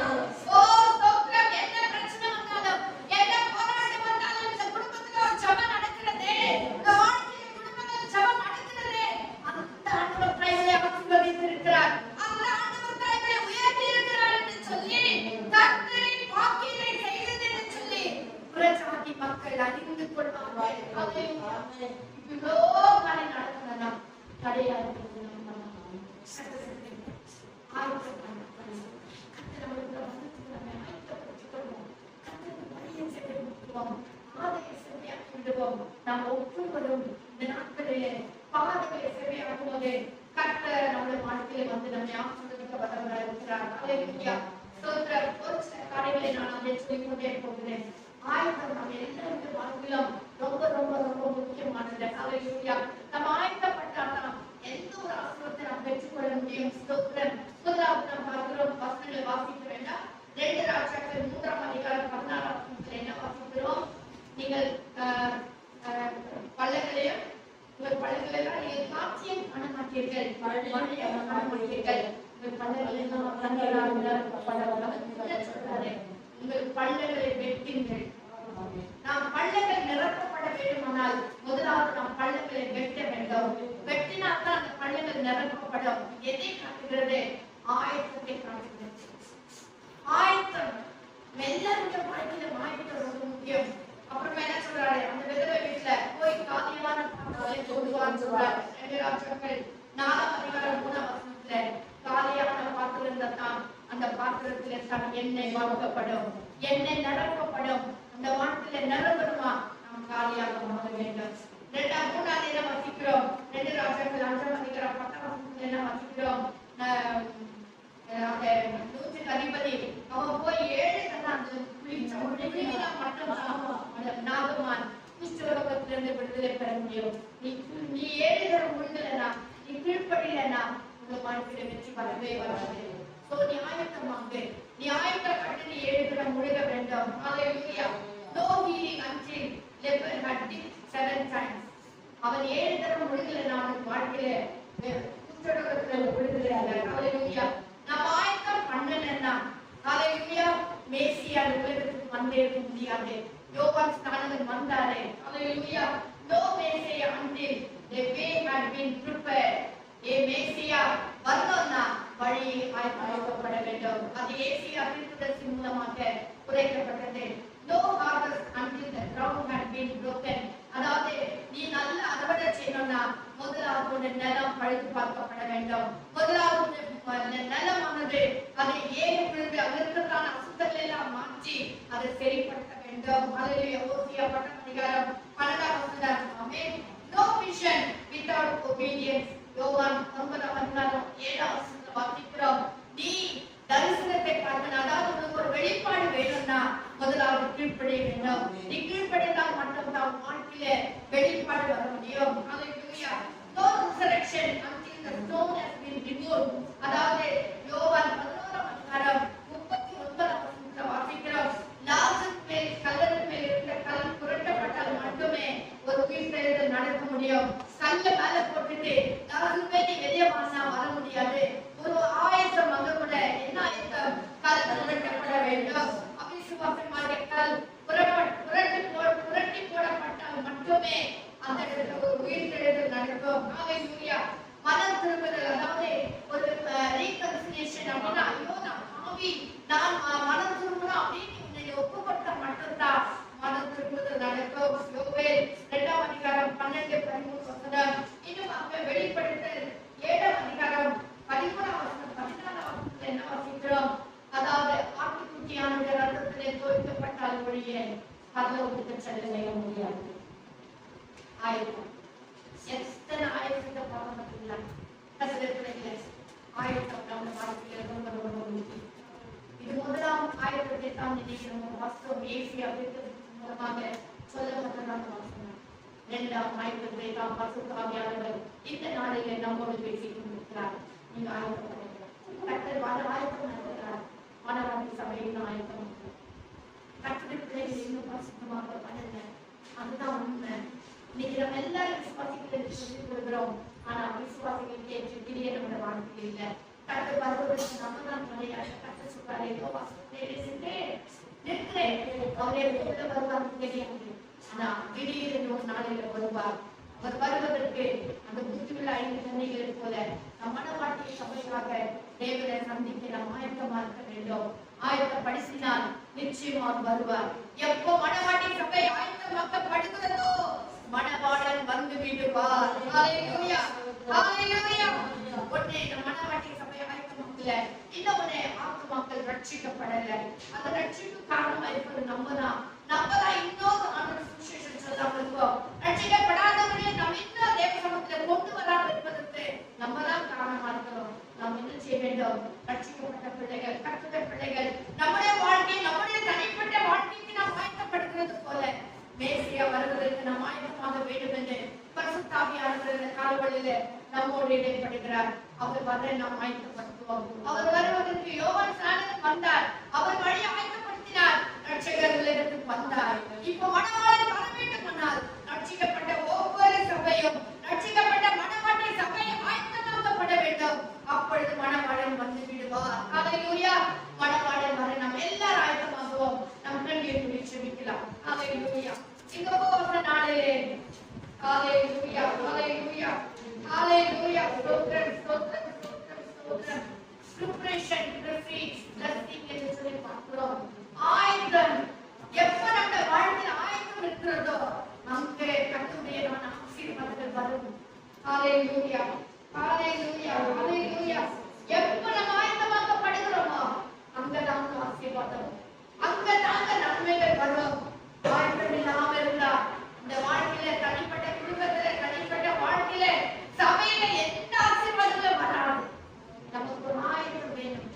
ஓ ஸ்தோத்திரம். என்ன பிரச்சனை வந்தாலும் என்ன போராட்டம் வந்தாலும் இந்த குடும்பத்துல ஒரு ஜெபம் நடக்கிறது. இந்த வாழ்க்கையில குடும்பத்துல ஜெபம் நடக்கிறது. அந்த ஆண்டவர் பிள்ளைகளை ஆசீர்வதித்திருக்கிறார். அந்த ஆண்டவர் பிள்ளைகளை உயர்த்தி இருக்கிறார் என்று சொல்லி கர்த்தரின் வாக்கினை செய்கிறது என்று சொல்லி புறஜாதி மக்கள் அறிந்து கொள்வார்கள். ஹல்லேலூயா. இவ்வளோ காரியம் நடக்கிறதா தடையா இருக்கிறது நம்ம நாம் ஒவ்வொருவரும் இந்த நாட்களிலே பாதைகளை சேவையாகும் போது கர்த்தர் நம்முடைய வாழ்க்கையில வந்து நம்மை ஆசீர்வதிக்க வல்லவராய் இருக்கிறார். ஹல்லேலூயா. ஸ்தோத்திரம். ஒரு சில காரியங்களை நான் அதை சொல்லிக்கொண்டே போகிறேன். ஆயத்தம் நம்ம எல்லாருடைய வாழ்க்கையிலும் ரொம்ப ரொம்ப ரொம்ப முக்கியமானது. ஹல்லேலூயா. நம்ம ஆயத்தப்பட்டால்தான் எந்த ஒரு ஆசீர்வாதத்தை நாம் பெற்றுக்கொள்ள முடியும். ஸ்தோத்திரம். முதலாவது நாம் பார்க்கிறோம், வசனங்களை வாசிக்க வேண்டாம். 2 ராஜாக்கள் 3ஆம் அதிகாரம் 16ஆம் வசனத்தில் என்ன வாசிக்கிறோம்? நீங்கள் பள்ளங்களையும் உங்கள் பள்ளங்களெல்லாம் நீங்கள் காட்சியம் காண மாட்டீர்கள், வழியாக காண மாட்டீர்கள். உங்கள் பள்ளங்களெல்லாம் சொல்றாரு, உங்கள் பள்ளங்களை வெட்டுங்கள். நாம் பள்ளங்கள் நிரப்பப்பட வேண்டுமானால் முதலாவது நாம் பள்ளங்களை வெட்ட வேண்டும். வெட்டினால்தான் அந்த பள்ளங்கள் நிரப்பப்படும். எதை காட்டுகிறது? ஆயத்தத்தை காட்டுகிறது. ஆயத்தம். எல்லாருடைய வாழ்க்கையில ஆயத்தம் ரொம்ப முக்கியம். அப்புறமா என்ன சொல்றாரு? அந்த விதவை வீட்டுல போய் காலியான பாத்திரங்களை கொண்டுவான்னு சொல்றாரு. 2 ராஜாக்கள் 4ஆம் அதிகாரம் 3ஆம் வசனத்துல காலியான பாத்திரம் தான் அந்த பாத்திரத்திலே தான் எண்ணெய் வாங்கப்படும், எண்ணெய் நிரப்பப்படும். அந்த வாழ்க்கையில நிரம்பணுமா நாம் காலியாக மாற வேண்டும். 3ஆம் நேரம் வசிக்கிறோம். 2 ராஜாக்கள் 5ஆம் அதிகாரம் 10ஆம் வசனத்துல என்ன வசிக்கிறோம்? நூற்றுக்கு அதிபதி அவன் போய் 7 நாகமான் குஷ்டரோகத்திலிருந்து விடுதலை பெற முடியும். நீ 7 தரம் உழுதலனா, நீ கீழ்ப்படியலனா உங்க வாழ்க்கையில வெற்றி வரவே வராது. சோ நீ ஆயத்தமாங்க, நீ ஆயத்தப்பட்டு நீ எழுதுற முழுக வேண்டும். ஹalleluya. No healing until leper had dipped 7 times. அவன் 7 தடவை முழுகல. நான் வாழ்க்கையில குற்றடத்துல விடுதலை இல்லை. ஹalleluya. நான் ஆயத்தம் பண்ணலன்னா ஹalleluya மேசியா உலகத்துக்கு வந்தே முடியாது. யோவான் ஸ்நானகன் வந்தாரே. ஹalleluya. No Messiah until the way had been prepared. மேசியா வரணும்னா வழி ஆயத்தப்பட வேண்டும். அது ஏசியா தீர்க்கதரிசி மூலமாக குறைக்கப்பட்டது. No harvest until the ground had been broken. அதாவது நீ நல்ல அறுவடை செய்யணும்னா முதலாவது நிலம் பழுது பார்க்கப்பட வேண்டும். முதலாவது நிலமானது அதை ஏறி விழுந்து அதற்கான அசுத்தங்களை எல்லாம் மாற்றி அதை சரிப்படுத்த வேண்டும். ஹalleluya. ஓசியா 10 அதிகாரம் 12 ஆமென். No vision without obedience. யோவான் 9:7 வாசிக்கிறோம். நீ தரிசனத்தை பார்க்கணும், அதாவது உனக்கு ஒரு வெளிப்பாடு வேணும்னா முதலாவது கீழ்ப்படிய வேண்டும். நீ கீழ்ப்படிந்தால் மட்டும்தான் வாழ்க்கையில வெளிப்பாடு வர முடியும். ஹalleluya. No resurrection until the stone has been removed. அதாவது யோவான் 11:39 வாசிக்கிறோம். லாசர் மேல் கல்லறை மேல் இருந்த கல் புரட்டப்பட்டால் மட்டுமே ஒரு உயிர்த்தெழுதல் நடக்க முடியும். கல்ல மேல போட்டுட்டு லாசர் மேல் எதைய வாசனா வர முடியாது. ஒரு ஆயத்தம் அங்க கூட என்ன ஆயத்தம்? கல் புரட்டப்பட வேண்டும். அவிசுவாசமாக கல் புரட்டி போடப்பட்டால் மட்டுமே அந்த இடத்துல ஒரு உயிர்த்தெழுதல் நடக்கும். ஹalleluya. மனம் திரும்புதல், அதாவது ஒரு ரீகன்சிலியேஷன் அப்படின்னா ஐயோ நான் பாவி, நான் மனம் திரும்பணும் அப்படின்னு உன்னை ஒப்புக்கொடுத்தா மட்டும்தான் மனம் திரும்புதல் நடக்கும். யோவேல் 2 அதிகாரம் 12-13 இன்னும் அங்க வெளிப்படுத்தல் 7 அதிகாரம் 13 என்ன வாசிக்கிறோம்? அதாவது ஆட்டுக்குட்டியானது ரத்தத்திலே தோய்க்கப்பட்டால் ஒழிய பரலோகத்துக்கு செல்ல முடியாது. ஆயத்தம் எத்தனை ஆயத்தத்தை பார்க்க மாட்டீங்களா? ஆயத்தம் நம்ம வாழ்க்கையில ரொம்ப ரொம்ப ரொம்ப முக்கியம். இது முதலாம் ஆயத்தத்தை தான் இன்னைக்கு நம்ம வாஸ்தவம் ஏசியா மூலமாக சொல்லப்பட்டதாக வாசனம். 2ஆம் ஆயத்தத்தை தான் பரிசுத்த ஆவியானவர் இந்த நாளிலே நம்மோடு பேசிக் கொண்டிருக்கிறார். நீங்க ஆயத்தப்படுங்க. கர்த்தர் ஆயத்தம் நடத்துகிறார். மாணவர்கள் சபையில் ஆயத்தம் கர்த்தர் பிள்ளைகள் இன்னும் பரிசுத்தமாக பண்ணுங்க. அதுதான் உண்மை. இன்னைக்கு நம்ம எல்லாரும் விசுவாசிகளுக்கு சொல்லிக் கொடுக்கிறோம். ஆனா விசுவாசிகளுக்கு ஏற்ற கிரியை நம்ம வாழ்க்கையில் இல்லை. கர்த்தர் வருவதற்கு நம்ம தான் துணையாக. கர்த்தர் சொல்றாரு, அவரே உள்ள வருவார் தெரியாது. ஆனா திடீரென்று ஒரு நாளில வருவார். அவர் வருவதற்கு அந்த புத்தியுள்ள 5 கன்னிகளை போல நம் மனவாட்டிய சபைக்காக தேவனை சந்திக்க நாம் ஆயத்தமா இருக்க வேண்டும். ஆயத்தப்படுத்தினால் நிச்சயமாக வருவார். எப்போ மனவாட்டிய சபை ஆயத்தமாக்கப்படுகிறதோ மணவாளன் வந்து விடுவார். ஹalleluya. ஹalleluya. ஒண்ணே இந்த மணவாட்டிய சபை ஆயத்தமாக்கல, இன்னொன்னு ஆத்துமாக்கள் ரட்சிக்கப்படல. அந்த ரட்சிப்புக்கு காரணமா இருப்பது நம்மதான். இன்னொரு ஆண்டவர் சுவிசேஷம் சொல்லாம இருக்கோம். ரட்சிக்கப்படாதவர்களை நாம் இன்னும் தேவ சமூகத்தில் கொண்டு வராமல் இருப்பதற்கு நம்மதான் காரணமா இருக்கிறோம். நாம் என்ன செய்ய வேண்டும்? ரட்சிக்கப்பட்ட பிள்ளைகள், கர்த்தருடைய பிள்ளைகள் நம்முடைய வாழ்க்கை, நம்முடைய தனிப்பட்ட வாழ்க்கைக்கு நாம் ஆயத்தப்படுகிறது போல மேசியா வருவதற்கு நாம் ஆயத்தமாக வேண்டும் என்று பரிசுத்த ஆவியானவர் கால்களிலே நம்மோடு இடைப்படுகிறார். அவர் வர நாம் ஆயத்தப்படுத்துவோம். அவர் வருவதற்கு யோவான் ஸ்நானகன் வந்தார். அவர் வழி ஆயத்தப்படுத்தினார். ரட்சகர் உலகத்துக்கு வந்தார். இப்போ மணவாளன் வர வேண்டும் என்றால் ரட்சிக்கப்பட்ட ஒவ்வொரு சபையும், ரட்சிக்கப்பட்ட மணவாட்டிய சபையும் ஆயத்தமாக்கப்பட வேண்டும். அப்பொழுது மணவாளன் வந்து விடுவார். ஹalleluya. மணவாளன் வர நாம் எல்லாரும் ஆயத்தமாகுவோம். நம் கண்களை ஜெபிக்கலாம். ஹalleluya. இந்த உபவாச நாளிலே ஹalleluya, ஹalleluya, ஹalleluya. ஸ்தோத்திரம், ஸ்தோத்திரம், ஸ்தோத்திரம், ஸ்தோத்திரம். preparation precedes blessing என்று சொல்லி பார்க்கிறோம். ஆயத்தம் எப்ப நம்ம வாழ்க்கையில் ஆயத்தம் இருக்கிறதோ நமக்கு கர்த்தருடைய ஆசீர்வாதங்கள் வரும். ஹalleluya, ஹalleluya, ஹalleluya. எப்ப நம்ம ஆயத்தமாக்கப்படுகிறோமோ அங்கதான் ஆசீர்வாதம், அங்கதான் நன்மைகள் வரும். ஆயத்தம் இல்லாம இருந்தா இந்த வாழ்க்கையில, தனிப்பட்ட குடும்பத்துல, தனிப்பட்ட வாழ்க்கையில, சபையில எந்த ஆசீர்வாதங்களும் வராது. நமக்கு ஒரு ஆயத்தம் வேணும்.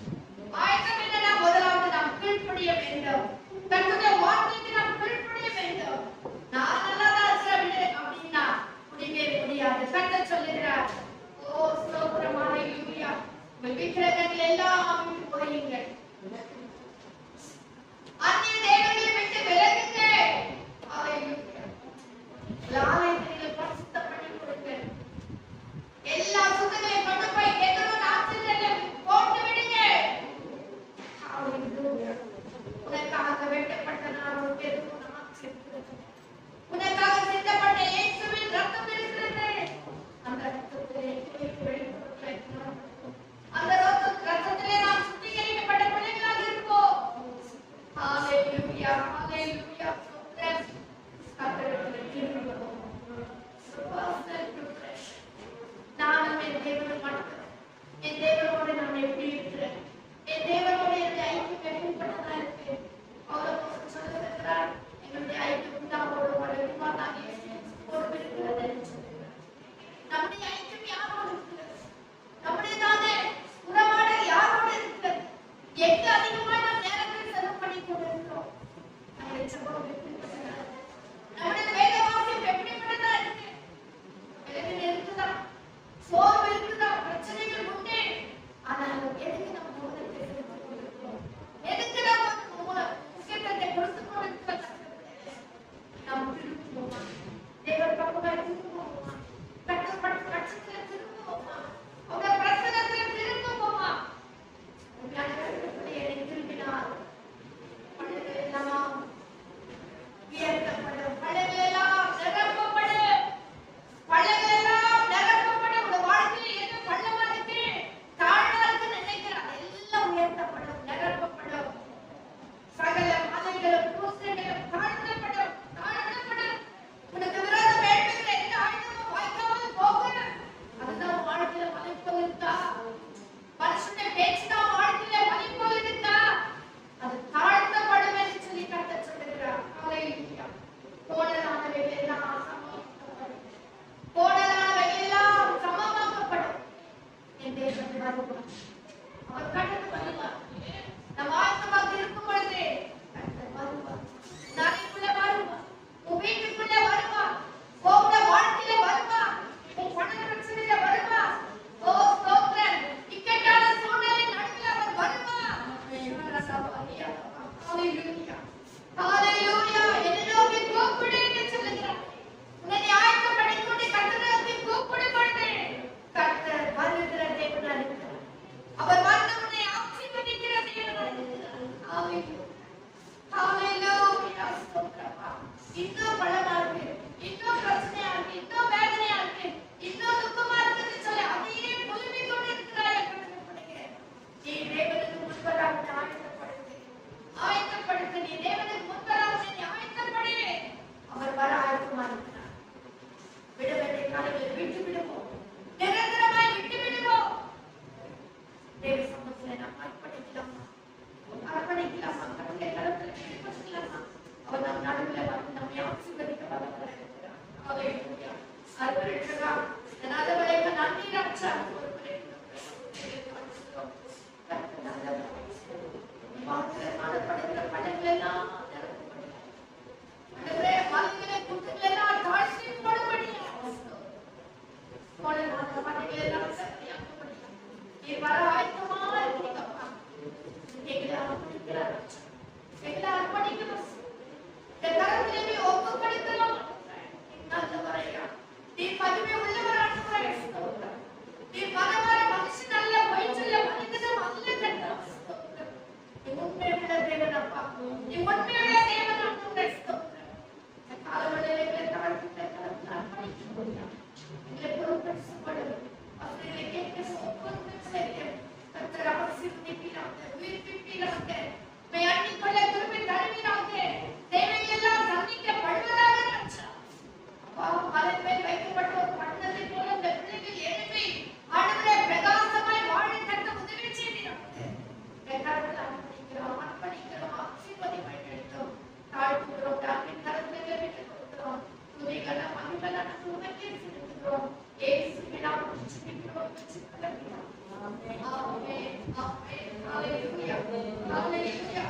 ஆயத்தம் என்னன்னா முதலாவது நாம் கீழ்ப்படிய வேண்டும். கர்த்தருடைய வார்த்தைக்கு நாம் கீழ்ப்படிய வேண்டும். நான் நல்லாதான் இருக்கிறேன் அப்படின்னா முடியவே முடியாது. கர்த்தர் சொல்லுகிறார், ஓ ஸ்தோத்திரம். எல்லா சுத்தங்களையும் கொண்டு போய் தேவனோட ஆசீர்வாதங்களை போட்டு விடுங்க. உனக்காக வெட்டப்பட்ட நான் உனக்கு உனக்காக சிந்தப்பட்ட இயேசுவின் ரத்தம் இருக்கிறது. அந்த ரத்தத்திலே அந்த ரத்தத்திலே நாம் சுத்திகரிக்கப்பட்ட பிள்ளைகளாக இருப்போம். ஹalleluya ஹalleluya. நானும் என் தேவனை மட்டும் என் தேவனோடு நான் எப்படி இருக்கிறேன், என் தேவனோடு என் ஐக்கியம் எப்படிப்பட்டதா இருக்கு. அவர் சொல்லுகிறார், எங்களுடைய ஐக்கியம் தாவோடு வளருமா நான் பொறுப்பு இருக்கிறது. நம்முடைய ஐக்கியம் யாரோடு இருக்கிறது? நம்முடையதான உறவாடல் யாரோடு இருக்கிறது? எங்கு அதிகமான நேரத்தை செலவு பண்ணி கொண்டிருக்கிறோம்? நம்முடைய சம்பவம் எப்படிப்பட்டதா? நம்முடைய வேத வாக்கியம் எப்படிப்பட்டதா இருக்கு? விளைவில் இருக்குதா? சோர்வு இருக்குதா? பிரச்சனைகள் உண்டு. ஆனால் எதுக்கு நம்ம கவனத்தை செலுத்திக் கொண்டிருக்கிறோம்? எதுக்கு நம்ம முக்கியத்துவத்தை கொடுத்துக் கொண்டிருக்கிறோம்? நாம் திரும்புவோமா? தேவன் பக்கமாக திரும்புவோமா? கட்டப்பட்ட கட்சிகளை திரும்புவோமா? உங்க பிரசனத்தில் திரும்புவோமா? திரும்பினால் பள்ளிகளெல்லாம் உயர்த்தப்படும், பள்ளிகளெல்லாம் நிரப்பப்படும், பள்ளிகளெல்லாம் நிரப்பப்படும். உங்க வாழ்க்கையில் எது பள்ளமா இருக்கு, தாழ்வா இருக்குன்னு நினைக்கிறார், எல்லாம் உயர்த்தப்படும், நிரப்பப்படும். சகல மலைகளும் பூசைகளும் தாழ்த்தப்படும், தாழ்த்தப்படும். உனக்கு விரோதம் எழுப்புகிற எந்த ஆயுதமும் வாய்க்காமல் போகணும். அதுதான் வாழ்க்கையில மலைப்போல் இருக்கா? மனுஷனுடைய பேச்சுதான் வாழ்க்கையில மலைப்போல் இருக்கா? அது தாழ்த்தப்படும் என்று சொல்லி கர்த்தர் சொல்லுகிறார். ஹalleluya. போனதானவையெல்லாம் சமமாக்கப்படும், போனதானவையெல்லாம் சமமாக்கப்படும். என் தேவன் வருவார், அவர் கடந்து வருவார். நம் ஆத்மாவாக இருக்கும் பொழுது கர்த்தர் வருவார். நாளைக்குள்ள வருவார், உன் வீட்டுக்குள்ள வருவார், உங்க வாழ்க்கையில வருவார், உன் பண பிரச்சனையில வருவார். ஓ ஸ்தோத்திரம். இக்கட்டான சூழ்நிலை நடுவில் அவர் வருவார். ஹalleluya ஹalleluya. என்னை நோக்கி கூப்பிடு என்று சொல்லுகிறார். உன்னை ஆயத்தப்படுத்திக் கொண்டு கர்த்தரை நோக்கி கூப்பிடும் பொழுது கர்த்தர் வருகிற தேவனாக இருக்கிறார். அவர் வந்து உன்னை ஆசீர்வதிக்கிற தேவனாக இருக்கிறார். ஹalleluya ஹalleluya. ஸ்தோத்திரம். இன்னும் பலமா இருக்கு, இன்னும் பிரச்சனையா இருக்கு, இன்னும் வேதனையா இருக்கு, இன்னும் துக்கமா இருக்குன்னு சொல்லி அதையே புதுப்பிக் கொண்டு இருக்கிறாய். நீ தேவனுக்கு முன்பதாக ஆயத்தப்படுத்து, நீ தேவனுக்கு முன்பதாக நீ ஆயத்தப்படு. அவர் வர ஆயத்தமா இருக்கிறார். விட வேண்டிய காரியங்களை விட்டு விடுவோம், நிரந்தரமாய் விட்டு விடுவோம். தேவ சமூகத்தில் நாம் அர்ப்பணிக்கலாமா? அர்ப்பணிக்கலாமா? கடவுளை கருத்தில் ஈடுபடுத்தலாமா? அவர் நம் நடுவில் வந்து நம்மை ஆசீர்வதிக்க வல்லவராக இருக்கிறார். ஹalleluya. அர்ப்பணிக்கலாம். அதனால நன்றி ராஜா. மனப்படுகிற படங்களெல்லாம் மலைகளை குட்டுகளெல்லாம் தாழ்த்தி போடும்படியா படங்களெல்லாம் சக்தியாக்கும்படியா நீர் வர ஆயத்தமா இருக்கீங்கப்பா. எங்களை அர்ப்பணிக்கிறார், எங்களை அர்ப்பணிக்கிறோம், என் கரத்திலே ஒப்பு கொடுக்கிறோம். நல்லவரையா நீர் மகிமை உள்ளவராக, நீர் மனவர மனுஷன் அல்ல, பொய்ச்சொல்ல மனிதனும் அல்ல கர்த்தர். உண்மையுள்ள தேவன் அப்பா, நீ உண்மையுள்ள தேவன் ஆண்டவரே. ஸ்தோத்திரம். இந்த காலவெளியிலே தாழ்த்திட்ட கரத்தில் அர்ப்பணிக்கிறோம். எங்களை பொறுப்பெடுத்துக்கொள்ளும், அவர்களை கேட்க பொறுப்பெடுத்து கர்த்தர் ஆசீர்வதிப்பீராக, உயிர்ப்பிப்பீராக, உம்மை அண்டிக்கொள்ள திரும்பி தருவீராக. தேவையெல்லாம் சந்திக்கப்படுவதாக ராஜா. அப்பா, மலை மேல் வைக்கப்பட்ட ஒரு பட்டணத்தை போல இந்த பிள்ளைகள் எழுப்பி ஆண்டவரே பிரகாசமாய் வாழ கர்த்தர் உதவி செய்வீராக. கர்த்தர் அர்ப்பணிக்கிறோம், ஆசீர்வதி வழிநடத்தும், தாழ்த்துகிறோம், தாழ்வின் கரத்திலே விட்டுக் கொடுக்கிறோம். துதிகளை மகிமைகளை நாங்கள் உமக்கே செலுத்துகிறோம். இயேசுவின் நாமத்தில் ஜெபிக்கிறோம். ஆமென் ஆமென் ஆமென். ஹalleluya ஹalleluya.